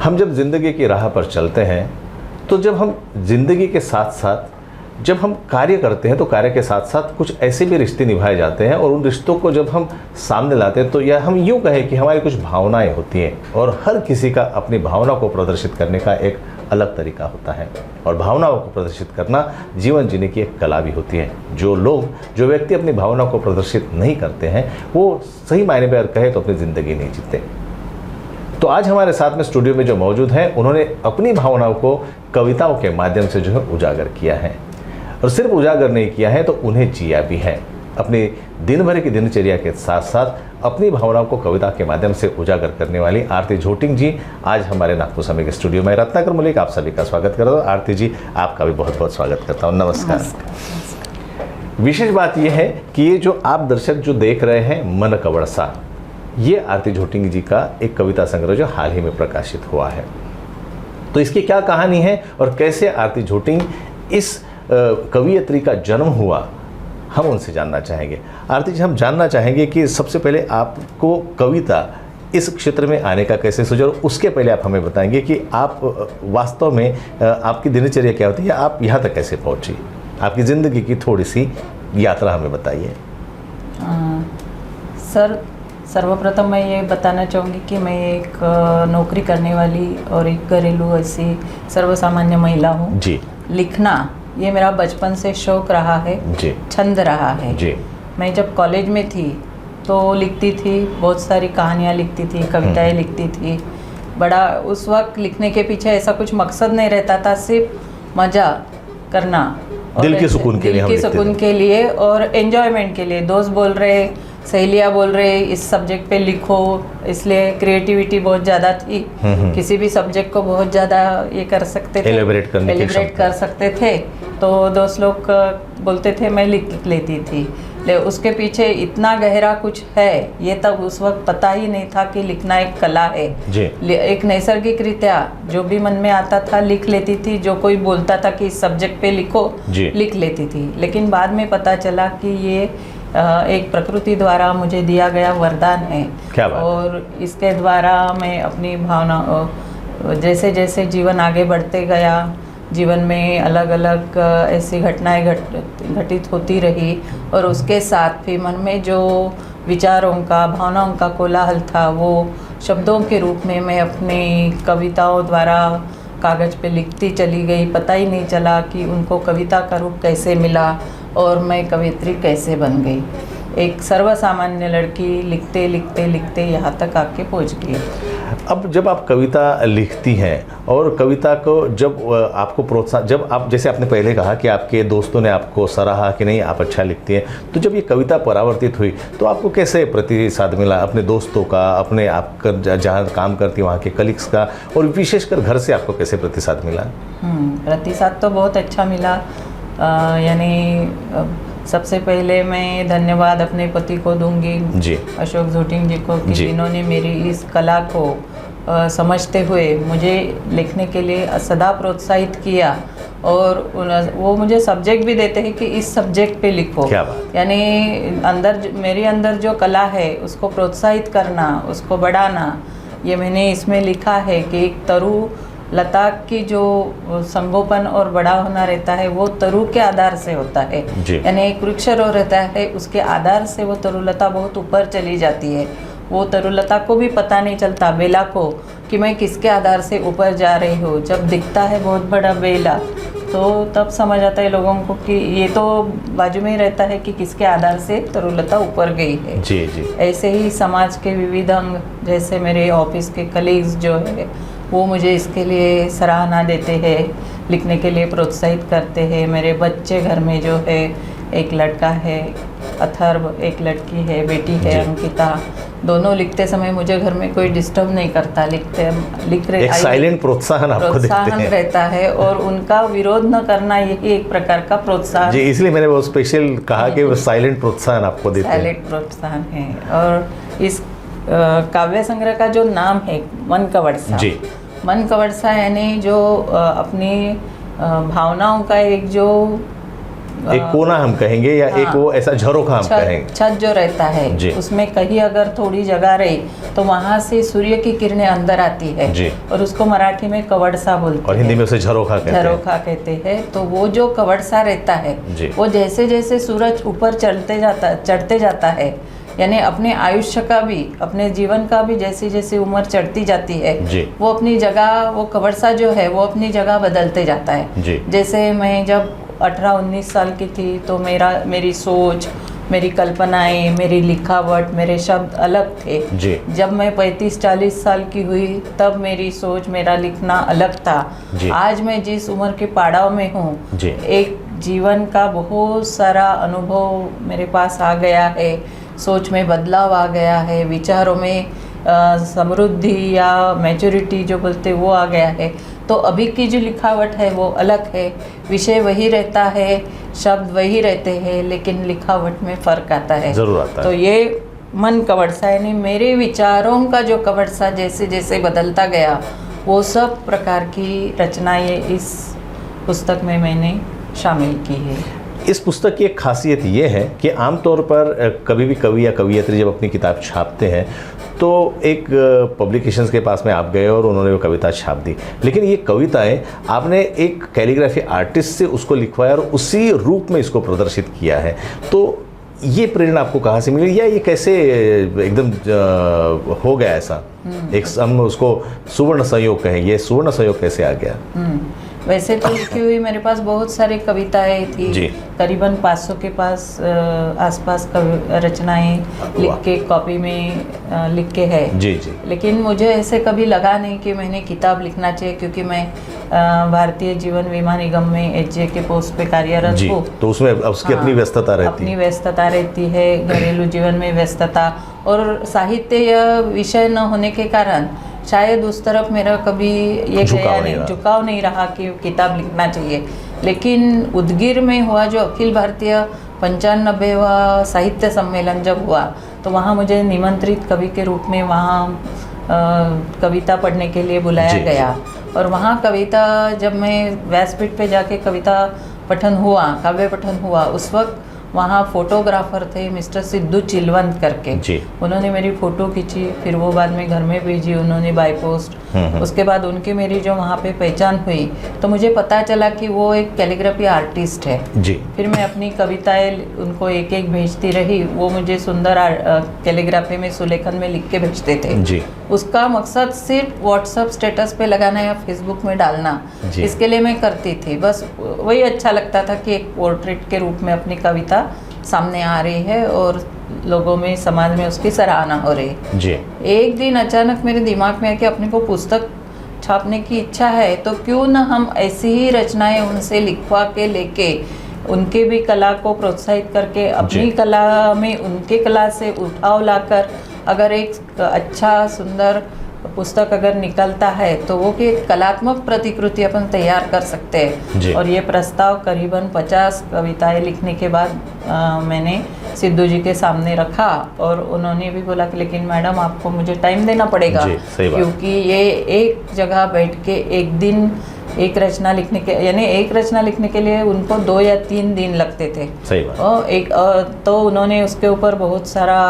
हम जब ज़िंदगी की राह पर चलते हैं तो जब हम ज़िंदगी के साथ साथ जब हम कार्य करते हैं तो कार्य के साथ साथ कुछ ऐसे भी रिश्ते निभाए जाते हैं, और उन रिश्तों को जब हम सामने लाते हैं तो या हम यूँ कहें कि हमारी कुछ भावनाएं होती हैं, और हर किसी का अपनी भावना को प्रदर्शित करने का एक अलग तरीका होता है, और भावनाओं को प्रदर्शित करना जीवन जीने की एक कला भी होती है। जो व्यक्ति अपनी भावना को प्रदर्शित नहीं करते हैं वो सही मायने में अगर कहे तो अपनी ज़िंदगी नहीं जीते। तो आज हमारे साथ में स्टूडियो में जो मौजूद हैं उन्होंने अपनी भावनाओं को कविताओं के माध्यम से जो है उजागर किया है, और सिर्फ उजागर नहीं किया है तो उन्हें जिया भी है। अपनी दिन भर की दिनचर्या के साथ साथ अपनी भावनाओं को कविता के माध्यम से उजागर करने वाली आरती झोटिंग जी आज हमारे नागपुर समय के स्टूडियो में। रत्नाकर मलिक आप सभी का स्वागत करता हूँ। आरती जी आपका भी बहुत बहुत स्वागत करता हूँ। नमस्कार। विशेष बात यह है कि ये जो आप दर्शक जो देख रहे हैं मन कवड़सा, ये आरती झोटिंग जी का एक कविता संग्रह जो हाल ही में प्रकाशित हुआ है। तो इसकी क्या कहानी है और कैसे आरती झोटिंग इस कवियत्री का जन्म हुआ, हम उनसे जानना चाहेंगे। आरती जी, हम जानना चाहेंगे कि सबसे पहले आपको कविता इस क्षेत्र में आने का कैसे सूझा, और उसके पहले आप हमें बताएंगे कि आप वास्तव में आपकी दिनचर्या क्या होती है, आप यहाँ तक कैसे पहुँची, आपकी ज़िंदगी की थोड़ी सी यात्रा हमें बताइए। सर, सर्वप्रथम मैं ये बताना चाहूँगी कि मैं एक नौकरी करने वाली और एक घरेलू ऐसी सर्वसामान्य महिला हूँ जी। लिखना ये मेरा बचपन से शौक रहा है जी। छंद रहा है जी। मैं जब कॉलेज में थी तो लिखती थी, बहुत सारी कहानियाँ लिखती थी, कविताएं लिखती थी। बड़ा उस वक्त लिखने के पीछे ऐसा कुछ मकसद नहीं रहता था, सिर्फ मज़ा करना, दिल के सुकून के लिए, दिल के सुकून के लिए और एंजॉयमेंट के लिए। दोस्त बोल रहे, सहेलियाँ बोल रहे इस सब्जेक्ट पे लिखो, इसलिए क्रिएटिविटी बहुत ज़्यादा थी। किसी भी सब्जेक्ट को बहुत ज़्यादा ये कर सकते थे, एलिब्रेट कर सकते थे। तो दोस्त लोग बोलते थे, मैं लिख लेती थी। ले उसके पीछे इतना गहरा कुछ है ये तब उस वक्त पता ही नहीं था कि लिखना एक कला है जी। एक नैसर्गिक रीत्या जो भी मन में आता था लिख लेती थी। जो कोई बोलता था कि इस सब्जेक्ट पे लिखो, लिख लेती थी। लेकिन बाद में पता चला कि ये एक प्रकृति द्वारा मुझे दिया गया वरदान है। क्या बात? और इसके द्वारा मैं अपनी भावना, जैसे जैसे जीवन आगे बढ़ते गया, जीवन में अलग अलग ऐसी घटनाएं घटित होती रही, और उसके साथ भी मन में जो विचारों का, भावनाओं का कोलाहल था वो शब्दों के रूप में मैं अपनी कविताओं द्वारा कागज़ पे लिखती चली गई। पता ही नहीं चला कि उनको कविता का रूप कैसे मिला और मैं कवियत्री कैसे बन गई। एक सर्वसामान्य लड़की लिखते लिखते लिखते यहाँ तक आके पहुँच गई। अब जब आप कविता लिखती हैं और कविता को जब आपको प्रोत्साहन, जब आप, जैसे आपने पहले कहा कि आपके दोस्तों ने आपको सराहा कि नहीं आप अच्छा लिखती हैं, तो जब ये कविता परावर्तित हुई तो आपको कैसे प्रतिसाद मिला अपने दोस्तों का, अपने आप जहाँ काम करती वहाँ के कलीग्स का, और विशेषकर घर से आपको कैसे प्रतिसाद मिला? प्रतिसाद तो बहुत अच्छा मिला। यानी सबसे पहले मैं धन्यवाद अपने पति को दूंगी जी, अशोक झोटिंग जी को, कि जिन्होंने मेरी इस कला को समझते हुए मुझे लिखने के लिए सदा प्रोत्साहित किया। और वो मुझे सब्जेक्ट भी देते हैं कि इस सब्जेक्ट पे लिखो। यानी मेरे अंदर जो कला है उसको प्रोत्साहित करना, उसको बढ़ाना, ये मैंने इसमें लिखा है कि एक तरु लता की जो संगोपन और बड़ा होना रहता है वो तरु के आधार से होता है। यानी एक वृक्ष रहता है, उसके आधार से वो तरुलता बहुत ऊपर चली जाती है। वो तरुलता को भी पता नहीं चलता, बेला को, कि मैं किसके आधार से ऊपर जा रही हूँ। जब दिखता है बहुत बड़ा बेला तो तब समझ आता है लोगों को कि ये तो बाजू में ही रहता है कि किसके आधार से तरुलता ऊपर गई है। जी जी। ऐसे ही समाज के विविध अंग, जैसे मेरे ऑफिस के कलीग्स जो है वो मुझे इसके लिए सराहना देते हैं, लिखने के लिए प्रोत्साहित करते हैं। मेरे बच्चे घर में जो है, एक लड़का है अथर्व, एक लड़की है, बेटी है अंकिता, दोनों लिखते समय मुझे घर में कोई डिस्टर्ब नहीं करता। लिख रहे, एक साइलेंट प्रोत्साहन आपको देते हैं। रहता है, और उनका विरोध न करना यही एक प्रकार का प्रोत्साहन जी। इसलिए मैंने वो स्पेशल कहा कि वो साइलेंट प्रोत्साहन आपको देते हैं। साइलेंट प्रोत्साहन है। और इस काव्य संग्रह का जो नाम है मन कवड़सा जी, मन कवड़सा यानी जो अपनी भावनाओं का एक जो एक कोना हम कहेंगे या एक वो ऐसा झरोखा हम कहेंगे, छत जो रहता है उसमें कहीं अगर थोड़ी जगह रही तो वहाँ से सूर्य की किरणें अंदर आती है और उसको मराठी में कवड़सा बोलते हैं और हिंदी में उसे झरोखा कहते हैं। तो वो जो कवड़सा रहता है वो जैसे जैसे सूरज ऊपर चढ़ते जाता है, यानी अपने आयुष्य का भी, अपने जीवन का भी जैसी जैसी उम्र चढ़ती जाती है वो अपनी जगह, वो कवड़सा जो है वो अपनी जगह बदलते जाता है। जैसे मैं जब 18-19 साल की थी तो मेरी सोच, मेरी कल्पनाएं, मेरी लिखावट, मेरे शब्द अलग थे। जब मैं 35-40 साल की हुई तब मेरी सोच, मेरा लिखना अलग था। आज मैं जिस उम्र के पड़ाव में हूँ, एक जीवन का बहुत सारा अनुभव मेरे पास आ गया है, सोच में बदलाव आ गया है, विचारों में समृद्धि या मैच्योरिटी जो बोलते वो आ गया है। तो अभी की जो लिखावट है वो अलग है, विषय वही रहता है, शब्द वही रहते हैं, लेकिन लिखावट में फ़र्क आता है, ज़रूर आता है। तो ये मन कवड़सा, यानी मेरे विचारों का जो कवड़सा जैसे जैसे बदलता गया, वो सब प्रकार की रचनाएं इस पुस्तक में मैंने शामिल की है। इस पुस्तक की एक खासियत ये है कि आमतौर पर कभी भी कवि या कवियत्री जब अपनी किताब छापते हैं तो एक पब्लिकेशंस के पास में आप गए और उन्होंने वो कविता छाप दी, लेकिन ये कविताएं आपने एक कैलीग्राफी आर्टिस्ट से उसको लिखवाया और उसी रूप में इसको प्रदर्शित किया है। तो ये प्रेरणा आपको कहाँ से मिली या ये कैसे एकदम हो गया ऐसा? एक हम उसको सुवर्ण संयोग कहें, ये सुवर्ण संयोग कैसे आ गया? वैसे तो लिखी हुई मेरे पास बहुत सारी कविताएं थी, करीबन 500 के पास आसपास रचनाएं लिख के कॉपी में लिख के है। लेकिन मुझे ऐसे कभी लगा नहीं कि मैंने किताब लिखना चाहिए, क्योंकि मैं भारतीय जीवन बीमा निगम में एचजे के पोस्ट पे कार्यरत हूँ। तो उसमें उसकी अपनी व्यस्तता रहती है, घरेलू जीवन में व्यस्तता और साहित्य विषय न होने के कारण शायद उस तरफ मेरा कभी ये झुकाव नहीं रहा कि किताब लिखना चाहिए। लेकिन उदगीर में हुआ जो अखिल भारतीय 95वां साहित्य सम्मेलन जब हुआ तो वहाँ मुझे निमंत्रित कवि के रूप में वहाँ कविता पढ़ने के लिए बुलाया गया। और वहाँ कविता, जब मैं व्यासपीठ पे जाके कविता पठन हुआ, काव्य पठन हुआ, उस वक्त वहाँ फोटोग्राफर थे मिस्टर सिद्धू चिलवंत करके, उन्होंने मेरी फ़ोटो खींची, फिर वो बाद में घर में भेजी उन्होंने बाय पोस्ट। उसके बाद उनकी मेरी जो वहाँ पे पहचान हुई तो मुझे पता चला कि वो एक कैलीग्राफी आर्टिस्ट है। फिर मैं अपनी कविताएं उनको एक एक भेजती रही, वो मुझे सुंदर कैलीग्राफी में सुलेखन में लिख के भेजते थे। उसका मकसद सिर्फ व्हाट्सएप स्टेटस पे लगाना या फेसबुक में डालना, इसके लिए मैं करती थी। बस वही अच्छा लगता था कि एक पोर्ट्रेट के रूप में अपनी कविता सामने आ रही है और लोगों में, समाज में उसकी सराहना हो रही है। एक दिन अचानक मेरे दिमाग में आया कि अपने को पुस्तक छापने की इच्छा है, तो क्यों ना हम ऐसी ही रचनाएं उनसे लिखवा के लेके उनके भी कला को प्रोत्साहित करके अपनी कला में उनके कला से उठाव लाकर अगर एक अच्छा सुंदर पुस्तक अगर निकलता है तो वो कि कलात्मक प्रतिकृति अपन तैयार कर सकते हैं। और ये प्रस्ताव करीबन 50 कविताएं लिखने के बाद मैंने सिद्धू जी के सामने रखा और उन्होंने भी बोला कि लेकिन मैडम आपको मुझे टाइम देना पड़ेगा, क्योंकि ये एक जगह बैठ के एक दिन एक रचना लिखने के, यानी एक रचना लिखने के लिए उनको 2 या 3 दिन लगते थे। सही बात। तो उन्होंने उसके ऊपर बहुत सारा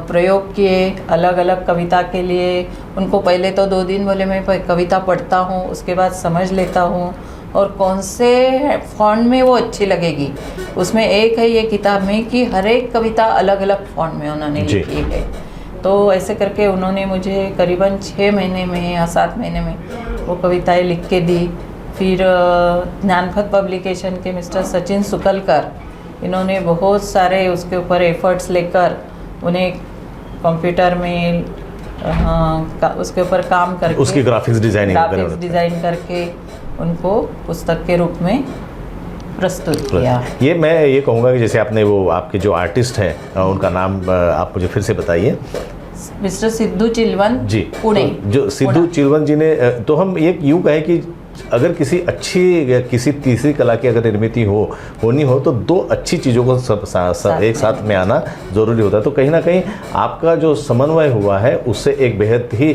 प्रयोग किए अलग अलग कविता के लिए। उनको पहले तो 2 दिन बोले मैं कविता पढ़ता हूँ, उसके बाद समझ लेता हूँ और कौन से फॉन्ट में वो अच्छी लगेगी। उसमें एक है ये किताब में कि हर एक कविता अलग अलग फॉन्ट में उन्होंने लिखी है। तो ऐसे करके उन्होंने मुझे करीबन 6 महीने में या 7 महीने में वो कविताएं लिख के दी। फिर ज्ञानपथ पब्लिकेशन के मिस्टर सचिन सुकलकर, इन्होंने बहुत सारे उसके ऊपर एफर्ट्स लेकर उन्हें कंप्यूटर में उसके ऊपर काम करके उसकी ग्राफिक्स डिज़ाइन करके उनको पुस्तक के रूप में प्रस्तुत किया। ये मैं ये कहूँगा कि जैसे आपने वो आपके जो आर्टिस्ट हैं उनका नाम आप मुझे फिर से बताइए। मिस्टर सिद्धू चिलवंत जी, पुणे। तो जो सिद्धू चिलवंत जी ने, तो हम एक यूँ कहें कि अगर किसी तीसरी कला की अगर निर्मिति होनी हो तो दो अच्छी चीज़ों को एक साथ में आना ज़रूरी होता है। तो कहीं ना कहीं आपका जो समन्वय हुआ है उससे एक बेहद ही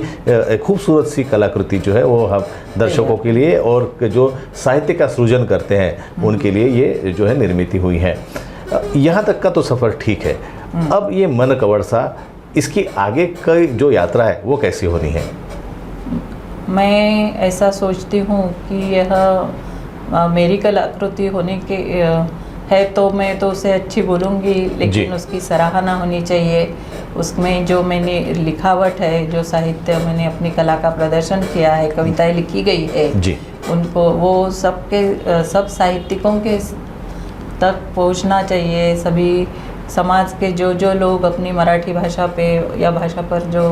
खूबसूरत सी कलाकृति जो है वो हम दर्शकों के लिए और जो साहित्य का सृजन करते हैं उनके लिए ये जो है निर्मिति हुई है। यहाँ तक का तो सफ़र ठीक है। अब ये मन कवड़ सा, इसकी आगे की जो यात्रा है वो कैसी होनी है? मैं ऐसा सोचती हूँ कि यह मेरी कलाकृति होने के है तो मैं तो उसे अच्छी बोलूँगी, लेकिन उसकी सराहना होनी चाहिए। उसमें जो मैंने लिखावट है, जो साहित्य मैंने अपनी कला का प्रदर्शन किया है, कविताएं लिखी गई है जी, उनको वो सब साहित्यिकों के तक पहुँचना चाहिए। सभी समाज के जो लोग अपनी मराठी भाषा पे या भाषा पर जो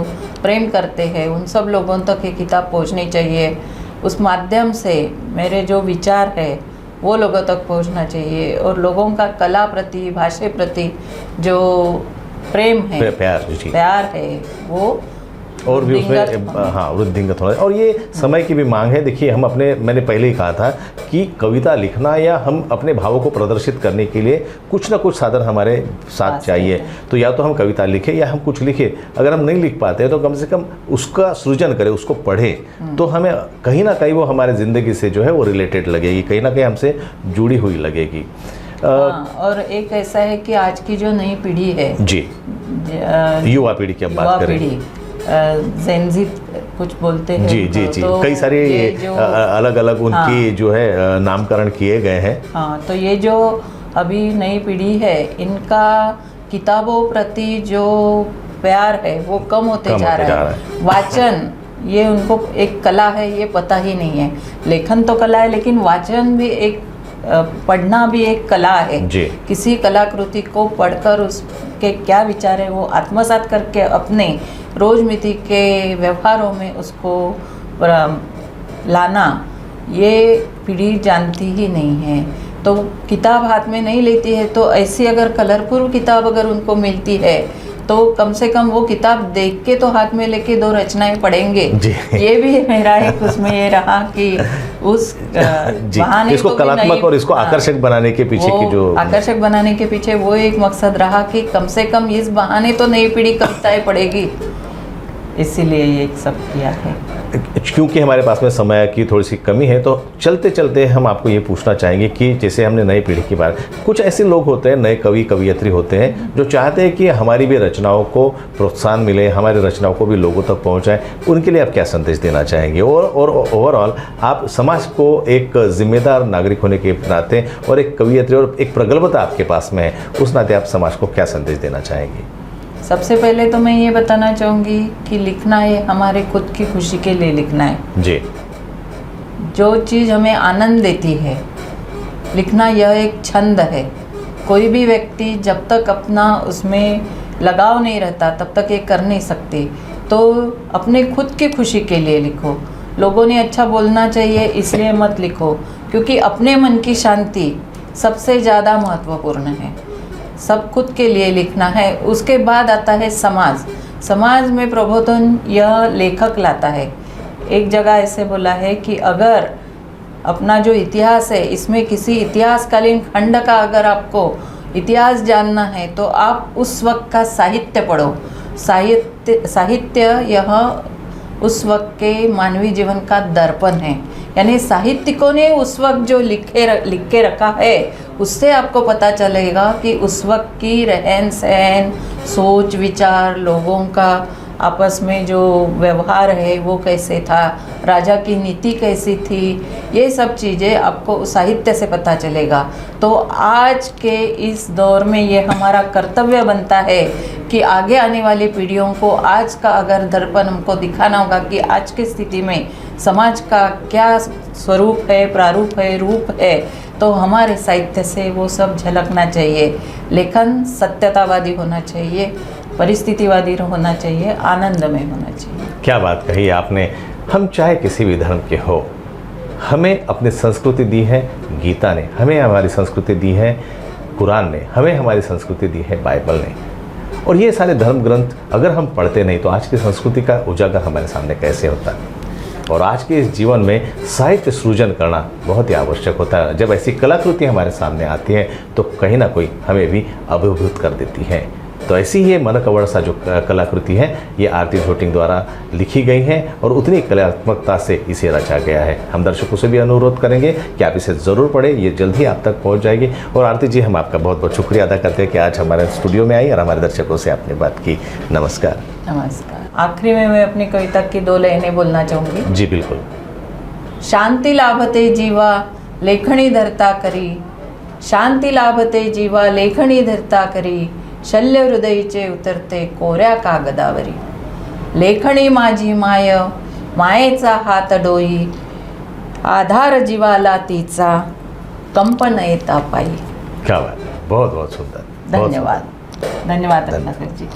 प्रेम करते हैं उन सब लोगों तक ये किताब पहुंचनी चाहिए। उस माध्यम से मेरे जो विचार है वो लोगों तक पहुंचना चाहिए और लोगों का कला प्रति, भाषा प्रति जो प्रेम है, प्यार है वो और भी उसमें वृद्धिंगत होना। और ये समय की भी मांग है। देखिए मैंने पहले ही कहा था कि कविता लिखना या हम अपने भावों को प्रदर्शित करने के लिए कुछ ना कुछ साधन हमारे साथ चाहिए। तो या तो हम कविता लिखें या हम कुछ लिखें। अगर हम नहीं लिख पाते तो कम से कम उसका सृजन करें, उसको पढ़ें, तो हमें कहीं ना कहीं वो हमारे ज़िंदगी से जो है वो रिलेटेड लगेगी, कहीं ना कहीं हमसे जुड़ी हुई लगेगी। और एक ऐसा है कि आज की जो नई पीढ़ी है जी, युवा पीढ़ी की हम बात करें, जेनजी कुछ बोलते हैं जी, तो कई सारे अलग अलग उनकी जो है नामकरण किए गए हैं। हाँ, तो ये जो अभी नई पीढ़ी है इनका किताबों प्रति जो प्यार है वो कम होते जा रहा है। वाचन ये उनको एक कला है ये पता ही नहीं है। लेखन तो कला है, लेकिन वाचन भी एक पढ़ना भी एक कला है जी। किसी कलाकृति को पढ़कर उसके क्या विचार है वो आत्मसात करके अपने रोजमिति के व्यवहारों में उसको लाना, ये पीढ़ी जानती ही नहीं है। तो किताब हाथ में नहीं लेती है, तो ऐसी अगर कलरफुल किताब अगर उनको मिलती है तो कम से कम वो किताब देख के तो हाथ में लेके दो रचनाएं पढ़ेंगे। ये भी मेरा एक उसमें ये रहा कि उस बहाने इसको कलात्मक और इसको आकर्षक बनाने के पीछे की जो आकर्षक बनाने के पीछे वो एक मकसद रहा कि कम से कम इस बहाने तो नई पीढ़ी कविताएं पढ़ेगी, इसीलिए ये सब किया है। क्योंकि हमारे पास में समय की थोड़ी सी कमी है तो चलते चलते हम आपको ये पूछना चाहेंगे कि जैसे हमने नई पीढ़ी की बात, कुछ ऐसे लोग होते हैं, नए कवि कवियत्री होते हैं जो चाहते हैं कि हमारी भी रचनाओं को प्रोत्साहन मिले, हमारी रचनाओं को भी लोगों तक पहुंचाएं। उनके लिए आप क्या संदेश देना चाहेंगे? और ओवरऑल आप समाज को एक जिम्मेदार नागरिक होने के नाते और एक कवियत्री और एक प्रगल्भता आपके पास में है, उस नाते आप समाज को क्या संदेश देना चाहेंगे? सबसे पहले तो मैं ये बताना चाहूँगी कि लिखना है हमारे खुद की खुशी के लिए लिखना है जी। जो चीज़ हमें आनंद देती है, लिखना यह एक छंद है। कोई भी व्यक्ति जब तक अपना उसमें लगाव नहीं रहता तब तक ये कर नहीं सकती। तो अपने खुद की खुशी के लिए लिखो। लोगों ने अच्छा बोलना चाहिए इसलिए मत लिखो, क्योंकि अपने मन की शांति सबसे ज़्यादा महत्वपूर्ण है। सब खुद के लिए लिखना है। उसके बाद आता है समाज। समाज में प्रबोधन यह लेखक लाता है। एक जगह ऐसे बोला है कि अगर अपना जो इतिहास है इसमें किसी इतिहासकालीन खंड का अगर आपको इतिहास जानना है तो आप उस वक्त का साहित्य पढ़ो। साहित्य यह उस वक्त के मानवीय जीवन का दर्पण है। यानी साहित्यिकों ने उस वक्त जो लिख के रखा है उससे आपको पता चलेगा कि उस वक्त की रहन सहन, सोच विचार, लोगों का आपस में जो व्यवहार है वो कैसे था, राजा की नीति कैसी थी, ये सब चीज़ें आपको साहित्य से पता चलेगा। तो आज के इस दौर में ये हमारा कर्तव्य बनता है कि आगे आने वाली पीढ़ियों को आज का अगर दर्पण हमको दिखाना होगा कि आज की स्थिति में समाज का क्या स्वरूप है, प्रारूप है, रूप है, तो हमारे साहित्य से वो सब झलकना चाहिए। लेखन सत्यतावादी होना चाहिए, परिस्थितिवादी होना चाहिए, आनंदमय होना चाहिए। क्या बात कही आपने। हम चाहे किसी भी धर्म के हो, हमें अपनी संस्कृति दी है गीता ने, हमें हमारी संस्कृति दी है कुरान ने, हमें हमारी संस्कृति दी है बाइबल ने। और ये सारे धर्म ग्रंथ अगर हम पढ़ते नहीं तो आज की संस्कृति का उजागर हमारे सामने कैसे होता है? और आज के इस जीवन में साहित्य सृजन करना बहुत ही आवश्यक होता है। जब ऐसी कलाकृति हमारे सामने आती हैं तो कहीं ना कोई हमें भी अभिभूत कर देती हैं। तो ऐसी ही ये मन कवड़सा जो कलाकृति है ये आरती झोटिंग द्वारा लिखी गई है और उतनी कलात्मकता से इसे रचा गया है। हम दर्शकों से भी अनुरोध करेंगे कि आप इसे ज़रूर पढ़ें, ये जल्द ही आप तक पहुंच जाएगी। और आरती जी, हम आपका बहुत बहुत शुक्रिया अदा करते हैं कि आज हमारे स्टूडियो में आई और हमारे दर्शकों से आपने बात की। नमस्कार। नमस्कार। आखिरी में मैं अपनी कविता की 2 लाइनें बोलना चाहूँगी। जी बिल्कुल। शांती लाभते जीवा लेखणी धरता करी, शांती लाभते जीवा लेखणी धरता करी, शल्य हृदयीचे उतरते कोऱ्या कागदावरी, लेखणी माझी माय मायेचा हात डोई, आधार जीवाला तिचा कंपन येता पायी। क्या बात है, बहुत बहुत सुंदर। धन्यवाद। धन्यवाद रत्नाकर जी।